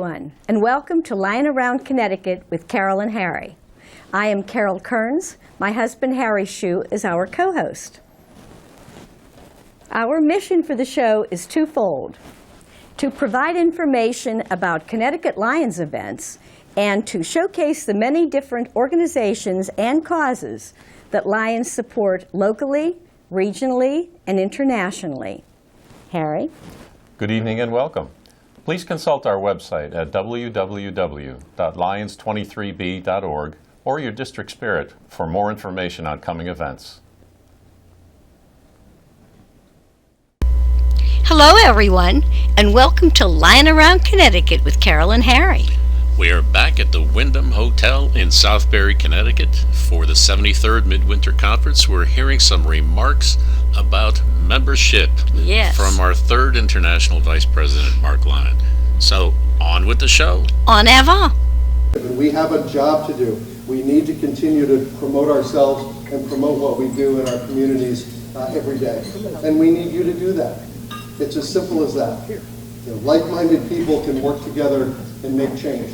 everyone, and welcome to Lying Around Connecticut with Carol and Harry. I am Carol Kearns. My husband, Harry Shue, is our co-host. Our mission for the show is twofold: to provide information about Connecticut Lions events and to showcase the many different organizations and causes that Lions support locally, regionally, and internationally. Harry? Good evening and welcome. Please consult our website at www.lions23b.org or your district spirit for more information on coming events. Hello everyone, and welcome to Lying Around Connecticut with Carol and Harry. We are back at the Wyndham Hotel in Southbury, Connecticut for the 73rd Midwinter Conference. We're hearing some remarks about membership from our third International Vice President, Mark Lyon. So, on with the show. En avant. We have a job to do. We need to continue to promote ourselves and promote what we do in our communities every day. And we need you to do that. It's as simple as that. You know, like-minded people can work together and make change.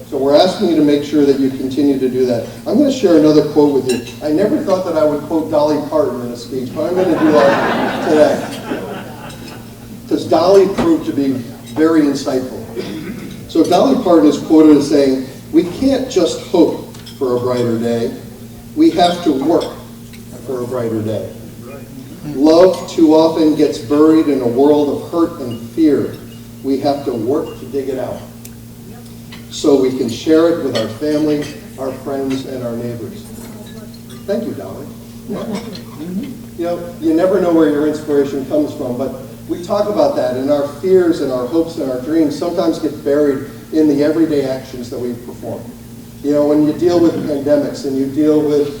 So we're asking you to make sure that you continue to do that. I'm going to share another quote with you. I never thought that I would quote Dolly Parton in a speech, but I'm going to do that today. Because Dolly proved to be very insightful. So Dolly Parton is quoted as saying, "We can't just hope for a brighter day. We have to work for a brighter day. Love too often gets buried in a world of hurt and fear. We have to work to dig it out, so we can share it with our family, our friends, and our neighbors." Thank you, Dolly. You know, you never know where your inspiration comes from, but we talk about that, and our fears and our hopes and our dreams sometimes get buried in the everyday actions that we perform. You know, when you deal with pandemics, and you deal with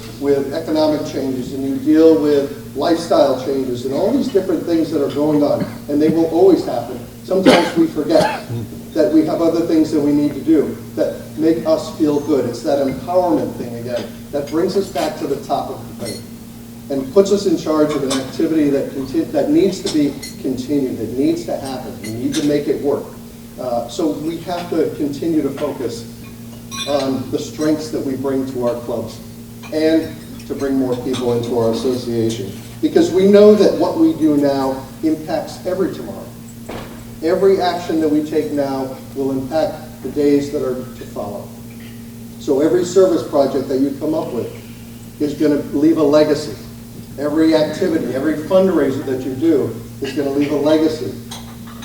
economic changes, and you deal with lifestyle changes, and all these different things that are going on, and they will always happen, sometimes we forget that we have other things that we need to do that make us feel good. It's that empowerment thing again that brings us back to the top of the plate and puts us in charge of an activity that needs to be continued, that needs to happen. We need to make it work. So we have to continue to focus on the strengths that we bring to our clubs and to bring more people into our association, because we know that what we do now impacts every tomorrow. Every action that we take now will impact the days that are to follow. So every service project that you come up with is going to leave a legacy. Every activity, every fundraiser that you do is going to leave a legacy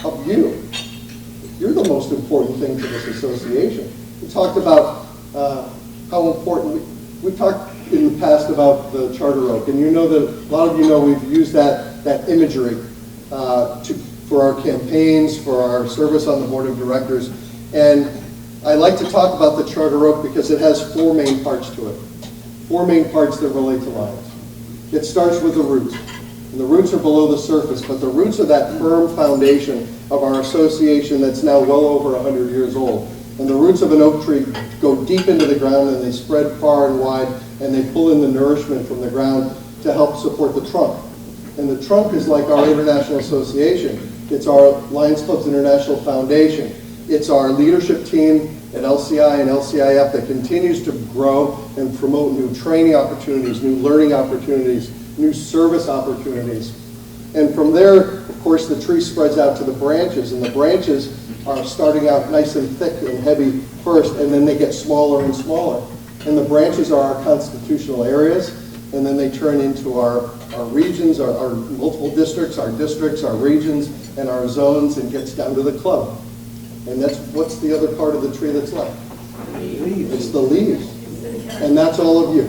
of you. You're the most important thing to this association. We talked about how important, we talked in the past about the Charter Oak, and you know that a lot of you know we've used that imagery for our campaigns, for our service on the board of directors. And I like to talk about the Charter Oak because it has four main parts to it. Four main parts that relate to Lions. It starts with the roots. And the roots are below the surface, but the roots are that firm foundation of our association that's now well over 100 years old. And the roots of an oak tree go deep into the ground, and they spread far and wide, and they pull in the nourishment from the ground to help support the trunk. And the trunk is like our international association. It's our Lions Clubs International Foundation. It's our leadership team at LCI and LCIF that continues to grow and promote new training opportunities, new learning opportunities, new service opportunities. And from there, of course, the tree spreads out to the branches, and the branches are starting out nice and thick and heavy first, and then they get smaller and smaller. And the branches are our constitutional areas, and then they turn into our regions, our multiple districts, our regions, and our zones, and gets down to the club. And what's the other part of the tree that's left? Leaves. It's the leaves. And that's all of you.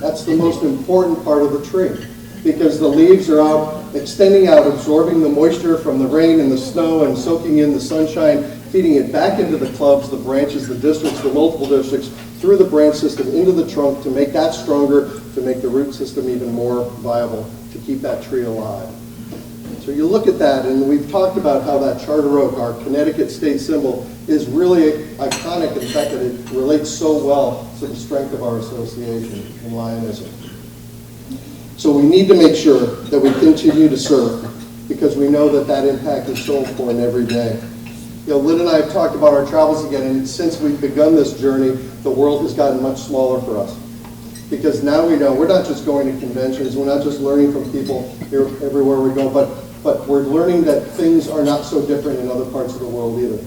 That's the most important part of the tree, because the leaves are out, extending out, absorbing the moisture from the rain and the snow and soaking in the sunshine, feeding it back into the clubs, the branches, the districts, the multiple districts, through the branch system into the trunk to make that stronger, to make the root system even more viable, to keep that tree alive. So you look at that, and we've talked about how that Charter Oak, our Connecticut state symbol, is really iconic in the fact that it relates so well to the strength of our association in Lionism. So we need to make sure that we continue to serve, because we know that impact is so important every day. Lynn and I have talked about our travels again, and since we've begun this journey, the world has gotten much smaller for us. Because now we know we're not just going to conventions, we're not just learning from people here, everywhere we go, but we're learning that things are not so different in other parts of the world either.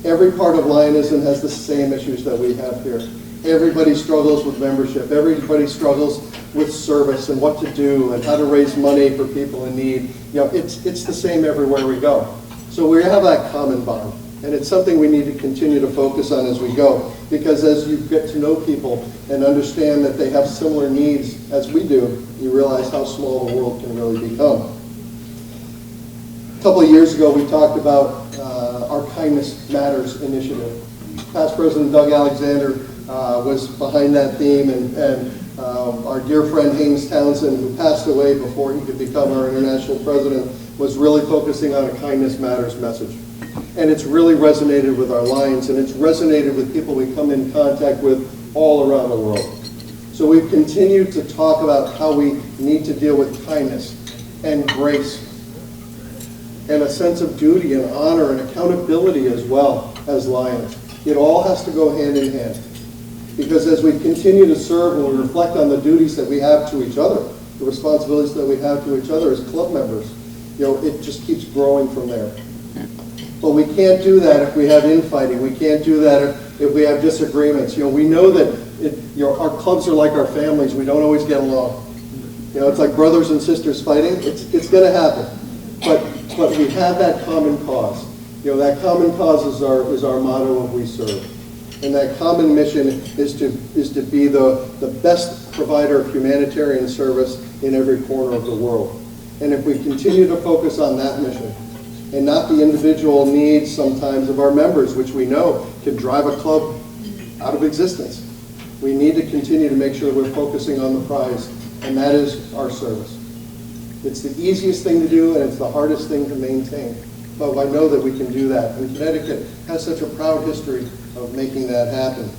Every part of Lionism has the same issues that we have here. Everybody struggles with membership. Everybody struggles with service and what to do and how to raise money for people in need. It's the same everywhere we go. So we have that common bond, and it's something we need to continue to focus on as we go, because as you get to know people and understand that they have similar needs as we do, you realize how small the world can really become. A couple of years ago, we talked about our Kindness Matters initiative. Past President Doug Alexander was behind that theme, and our dear friend Haynes Townsend, who passed away before he could become our international president, was really focusing on a Kindness Matters message. And it's really resonated with our Lions, and it's resonated with people we come in contact with all around the world. So we've continued to talk about how we need to deal with kindness and grace and a sense of duty and honor and accountability as well as Lions. It all has to go hand in hand. Because as we continue to serve and we reflect on the duties that we have to each other, the responsibilities that we have to each other as club members, it just keeps growing from there. But we can't do that if we have infighting. We can't do that if we have disagreements. We know that our clubs are like our families. We don't always get along. It's like brothers and sisters fighting. It's going to happen. But we have that common cause. That common cause is our motto of We Serve. And that common mission is to be the best provider of humanitarian service in every corner of the world. And if we continue to focus on that mission, and not the individual needs sometimes of our members, which we know can drive a club out of existence, we need to continue to make sure we're focusing on the prize, and that is our service. It's the easiest thing to do, and it's the hardest thing to maintain. But I know that we can do that. And Connecticut has such a proud history of making that happen.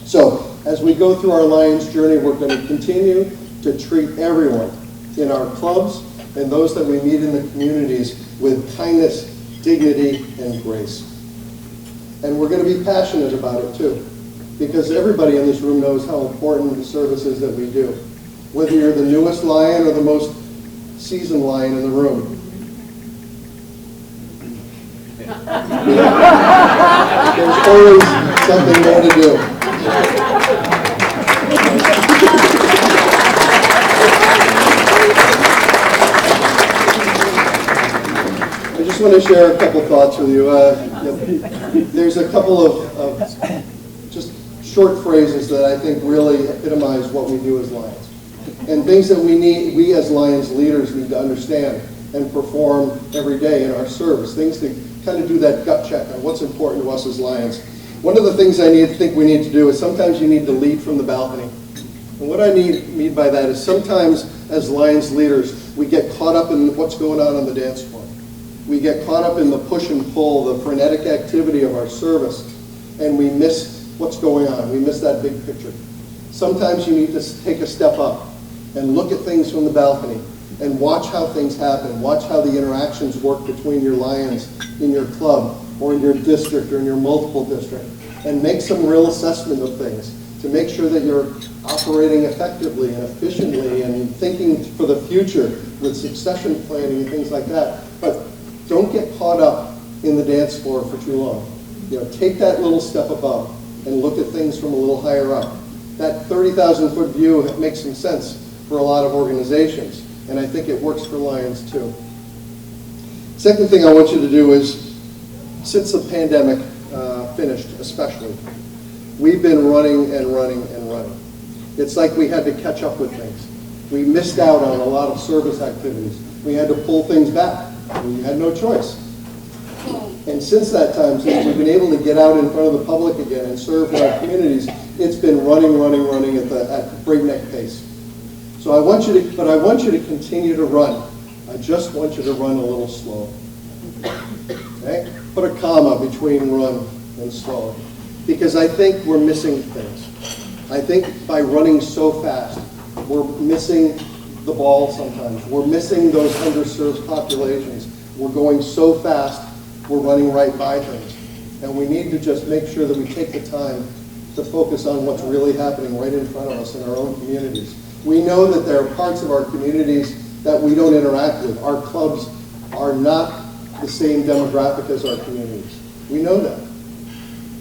So, as we go through our Lions journey, we're going to continue to treat everyone in our clubs and those that we meet in the communities with kindness, dignity, and grace. And we're going to be passionate about it too, because everybody in this room knows how important the service is that we do. Whether you're the newest Lion or the most seasoned Lion in the room. There's always something more to do. I just want to share a couple thoughts with you. There's a couple of just short phrases that I think really epitomize what we do as Lions, and things that we as Lions leaders need to understand and perform every day in our service. Things to kind of do that gut check on what's important to us as Lions. One of the things I think we need to do is sometimes you need to lead from the balcony. And what I mean by that is sometimes as Lions leaders, we get caught up in what's going on the dance floor. We get caught up in the push and pull, the frenetic activity of our service, and we miss what's going on. We miss that big picture. Sometimes you need to take a step up and look at things from the balcony and watch how things happen. Watch how the interactions work between your Lions in your club or in your district or in your multiple district, and make some real assessment of things to make sure that you're operating effectively and efficiently and thinking for the future with succession planning and things like that. But don't get caught up in the dance floor for too long. Take that little step above and look at things from a little higher up. That 30,000-foot view makes some sense for a lot of organizations, and I think it works for Lions too. Second thing I want you to do is, since the pandemic finished especially, we've been running and running and running. It's like we had to catch up with things. We missed out on a lot of service activities. We had to pull things back. We had no choice. And since that time, since we've been able to get out in front of the public again and serve in our communities, it's been running at breakneck pace. So I want you to continue to run. I just want you to run a little slow. Okay? Put a comma between run and slow. Because I think we're missing things. I think by running so fast, we're missing the ball sometimes. We're missing those underserved populations. We're going so fast, we're running right by things. And we need to just make sure that we take the time to focus on what's really happening right in front of us in our own communities. We know that there are parts of our communities that we don't interact with. Our clubs are not the same demographic as our communities. We know that.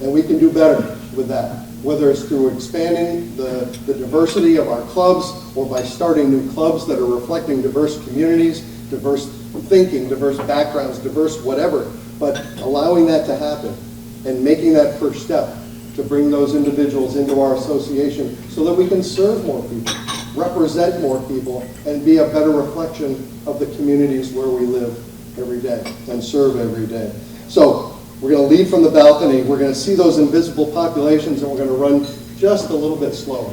And we can do better with that, whether it's through expanding the diversity of our clubs or by starting new clubs that are reflecting diverse communities, diverse thinking, diverse backgrounds, diverse whatever, but allowing that to happen and making that first step to bring those individuals into our association so that we can serve more people, represent more people, and be a better reflection of the communities where we live every day and serve every day. So we're going to lead from the balcony. We're going to see those invisible populations, and we're going to run just a little bit slower.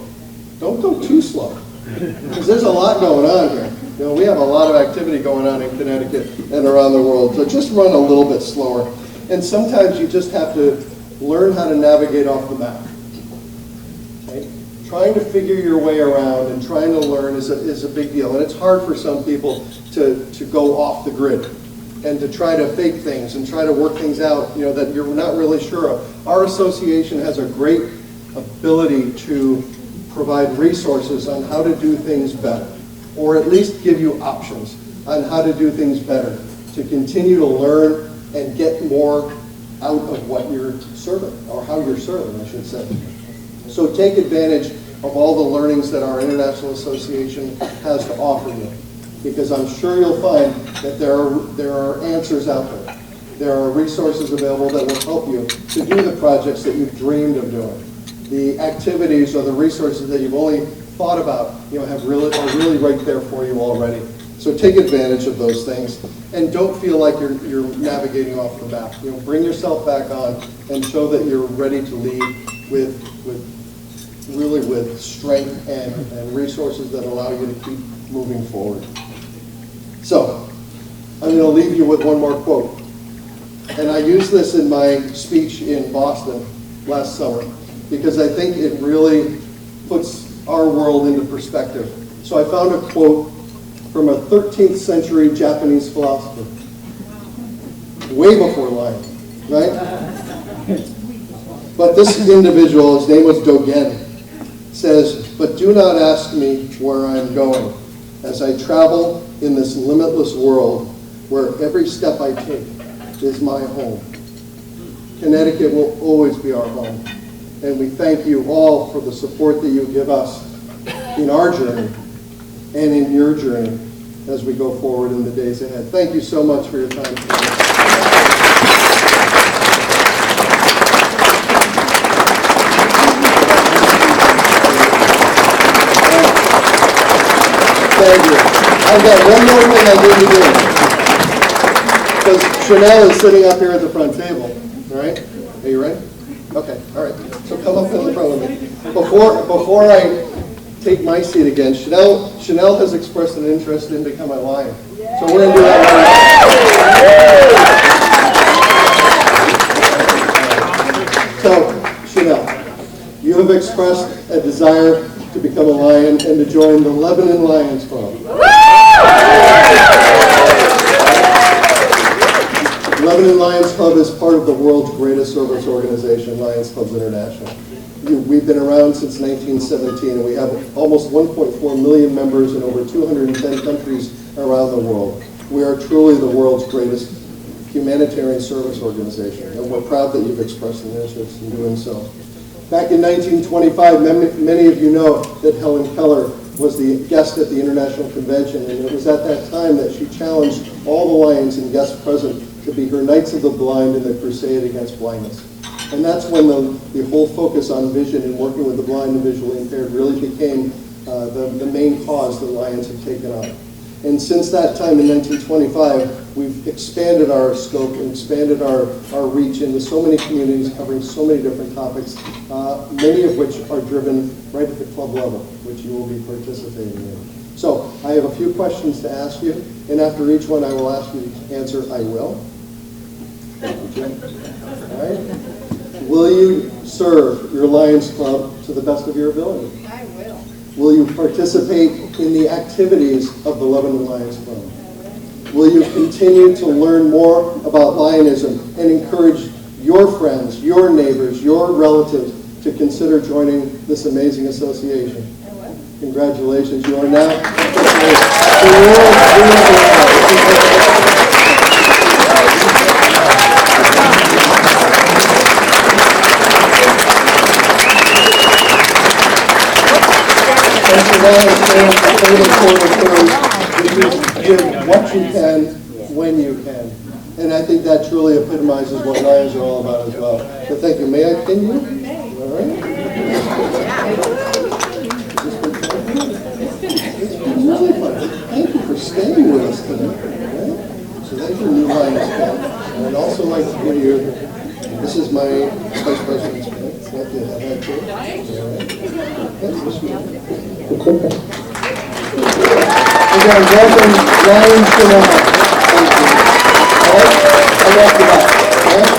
Don't go too slow, because there's a lot going on here. You know, we have a lot of activity going on in Connecticut and around the world, so just run a little bit slower. And sometimes you just have to learn how to navigate off the map. Okay? Trying to figure your way around and trying to learn is a big deal. And it's hard for some people to go off the grid and to try to fake things and try to work things out, you know, that you're not really sure of. Our association has a great ability to provide resources on how to do things better, or at least give you options on how to do things better, to continue to learn and get more out of what you're serving, or how you're serving, I should say. So take advantage of all the learnings that our International Association has to offer you, because I'm sure you'll find that there are answers out there. There are resources available that will help you to do the projects that you've dreamed of doing. The activities or the resources that you've only thought about, you know, are really right there for you already. So take advantage of those things, and don't feel like you're navigating off the map. You know, bring yourself back on and show that you're ready to lead with strength and resources that allow you to keep moving forward. So I'm going to leave you with one more quote, and I used this in my speech in Boston last summer because I think it really puts our world into perspective. So I found a quote from a 13th century Japanese philosopher, way before lying, right? But this individual, his name was Dogen, says, "But do not ask me where I'm going, as I travel in this limitless world where every step I take is my home." Connecticut will always be our home, and we thank you all for the support that you give us in our journey and in your journey as we go forward in the days ahead. Thank you so much for your time today. Thank you. I've got one more thing I need to do. Because Chanel is sitting up here at the front table. All right? Are you ready? Okay. All right. So come up in the front with me. Before I take my seat again, Chanel has expressed an interest in becoming a lion. So we're going to do that right now. So, Chanel, you have expressed a desire to become a lion and to join the Lebanon Lions Club. Lebanon Lions Club is part of the world's greatest service organization, Lions Clubs International. We've been around since 1917, and we have almost 1.4 million members in over 210 countries around the world. We are truly the world's greatest humanitarian service organization, and we're proud that you've expressed an interest in doing so. Back in 1925, many of you know that Helen Keller was the guest at the International Convention, and it was at that time that she challenged all the Lions and guests present to be her Knights of the Blind in the crusade against blindness. And that's when the whole focus on vision and working with the blind and visually impaired really became the main cause that Lions have taken on. And since that time in 1925, we've expanded our scope and expanded our reach into so many communities, covering so many different topics, many of which are driven right at the club level, which you will be participating in. So I have a few questions to ask you, and after each one I will ask you to answer, I will. Thank you, Jim. All right. Will you serve your Lions Club to the best of your ability? I will. Will you participate in the activities of the Lebanon Lions Club? Will you continue to learn more about Lionism and encourage your friends, your neighbors, your relatives to consider joining this amazing association? Congratulations, you are now the world give what you can, when you can. And I think that truly epitomizes what Lions are all about as well. So thank you. May I continue? All right. It's been really fun. Thank you for staying with us tonight. Right? So that's your new Lions pen. And I'd also like to give you, this is my Vice President's pen. Thank you. Have that too. All right. That's this one. Again, welcome, Ryan Chanel. Thank you. All right? I love you back. All right?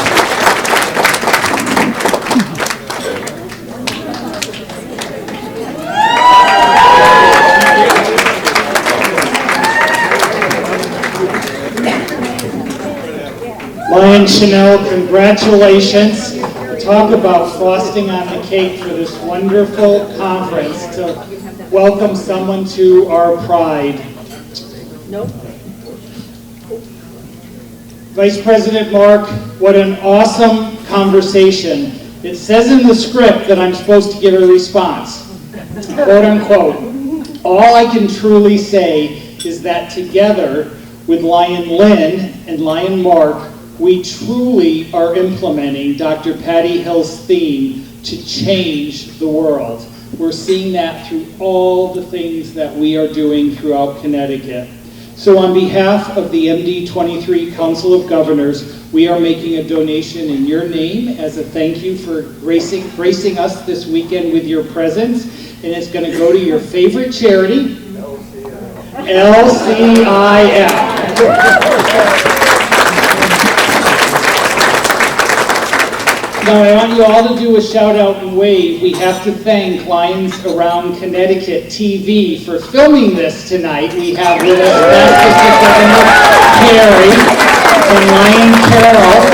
Ryan Chanel, congratulations. Talk about frosting on the cake for this wonderful conference to welcome someone to our pride. Nope. Vice President Mark, what an awesome conversation. It says in the script that I'm supposed to give a response, quote unquote. All I can truly say is that together with Lion Lynn and Lion Mark, we truly are implementing Dr. Patty Hill's theme to change the world. We're seeing that through all the things that we are doing throughout Connecticut. So on behalf of the MD23 Council of Governors, we are making a donation in your name as a thank you for gracing us this weekend with your presence. And it's going to go to your favorite charity, LCIF. Now, I want you all to do a shout out and wave. We have to thank Lions Around Connecticut TV for filming this tonight. We have with us Carrie and Lion Carol.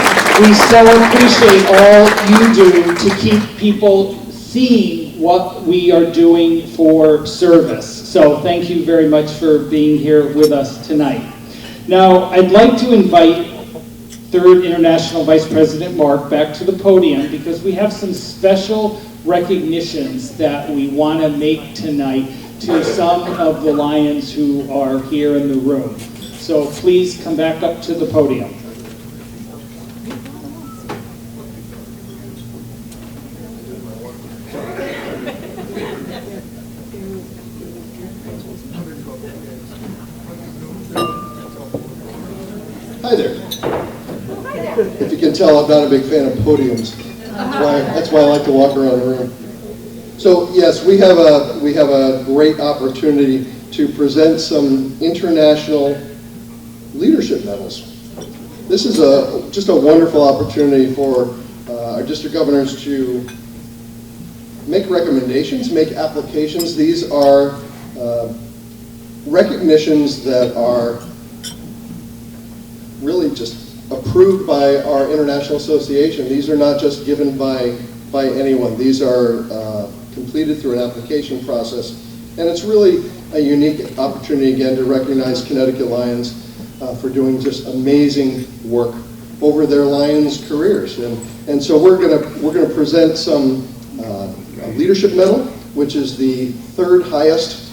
We so appreciate all you do to keep people seeing what we are doing for service. So thank you very much for being here with us tonight. Now, I'd like to invite Third International Vice President Mark back to the podium because we have some special recognitions that we want to make tonight to some of the Lions who are here in the room. So please come back up to the podium. Hi there. If you can tell, I'm not a big fan of podiums. That's why I like to walk around the room. So yes, we have a great opportunity to present some international leadership medals. This is just a wonderful opportunity for our district governors to make recommendations, make applications. These are recognitions that are really just approved by our international association. These are not just given by anyone. These are completed through an application process. And it's really a unique opportunity again to recognize Connecticut Lions for doing just amazing work over their Lions careers. And so we're gonna present some a leadership medal, which is the third highest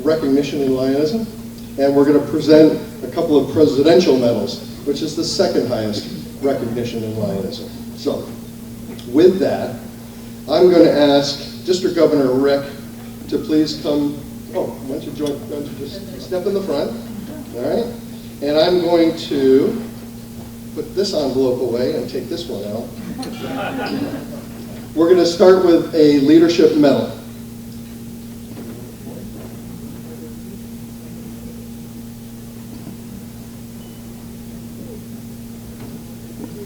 recognition in Lionism. And we're gonna present a couple of presidential medals, which is the second highest recognition in Lionism. So, with that, I'm going to ask District Governor Rick to please come. Oh, why don't you just step in the front? All right. And I'm going to put this envelope away and take this one out. We're going to start with a leadership medal.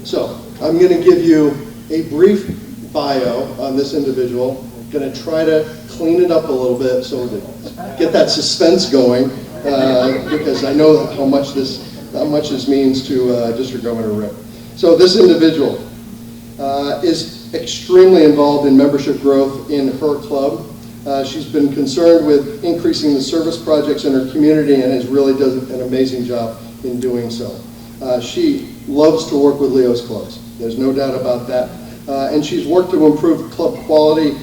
So, I'm going to give you a brief bio on this individual. I'm going to try to clean it up a little bit so to get that suspense going, because I know how much this much this means to District Governor Rick. So this individual is extremely involved in membership growth in her club. She's been concerned with increasing the service projects in her community and has really done an amazing job in doing so. She loves to work with Leo's clubs. There's no doubt about that. And she's worked to improve club quality.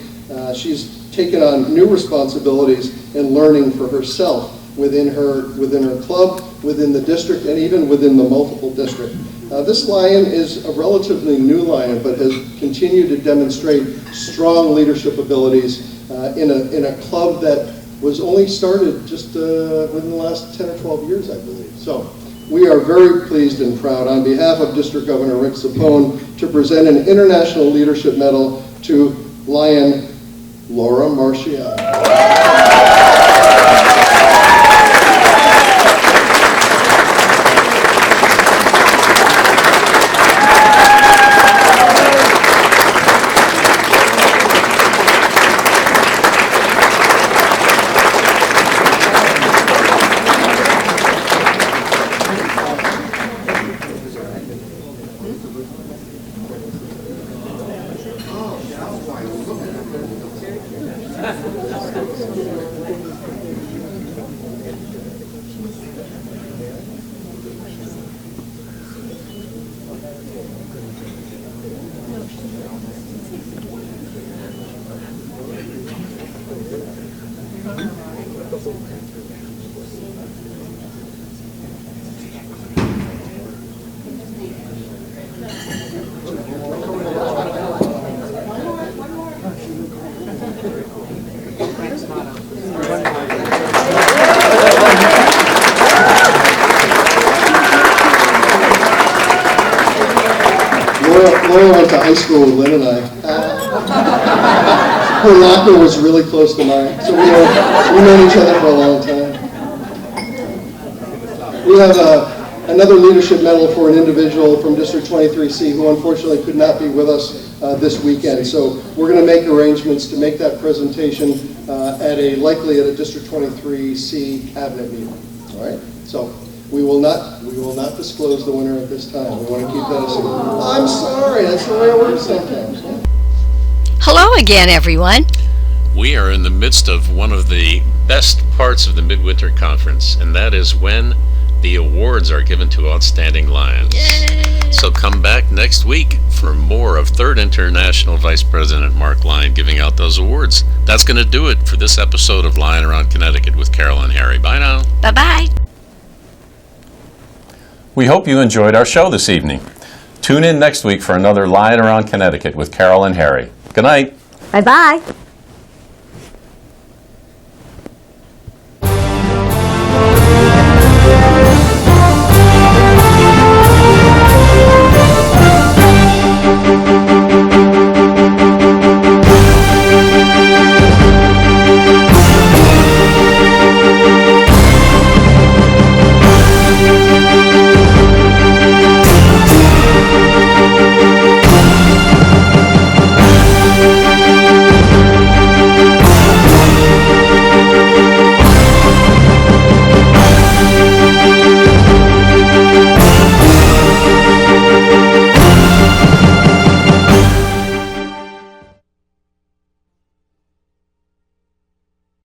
She's taken on new responsibilities and learning for herself within her club, within the district, and even within the multiple district. This lion is a relatively new lion, but has continued to demonstrate strong leadership abilities in a club that was only started just within the last 10 or 12 years, I believe. So we are very pleased and proud on behalf of District Governor Rick Sapone to present an International Leadership Medal to Lion Laura Marciano. Laura went to high school with Lynn and I. Her locker was really close to mine, so we've known each other for a long time. We have another leadership medal for an individual from District 23C who unfortunately could not be with us this weekend. So we're going to make arrangements to make that presentation likely at a District 23C cabinet meeting. All right. So we will not disclose the winner at this time. We want to keep that a secret. I'm sorry. That's the way it works sometimes. Hello again, everyone. We are in the midst of one of the best parts of the Midwinter Conference, and that is when the awards are given to outstanding lions. Yay. So come back next week for more of 3rd International Vice President Mark Lyon giving out those awards. That's going to do it for this episode of Lion Around Connecticut with Carol and Harry. Bye now. Bye-bye. We hope you enjoyed our show this evening. Tune in next week for another Lion Around Connecticut with Carol and Harry. Good night. Bye-bye.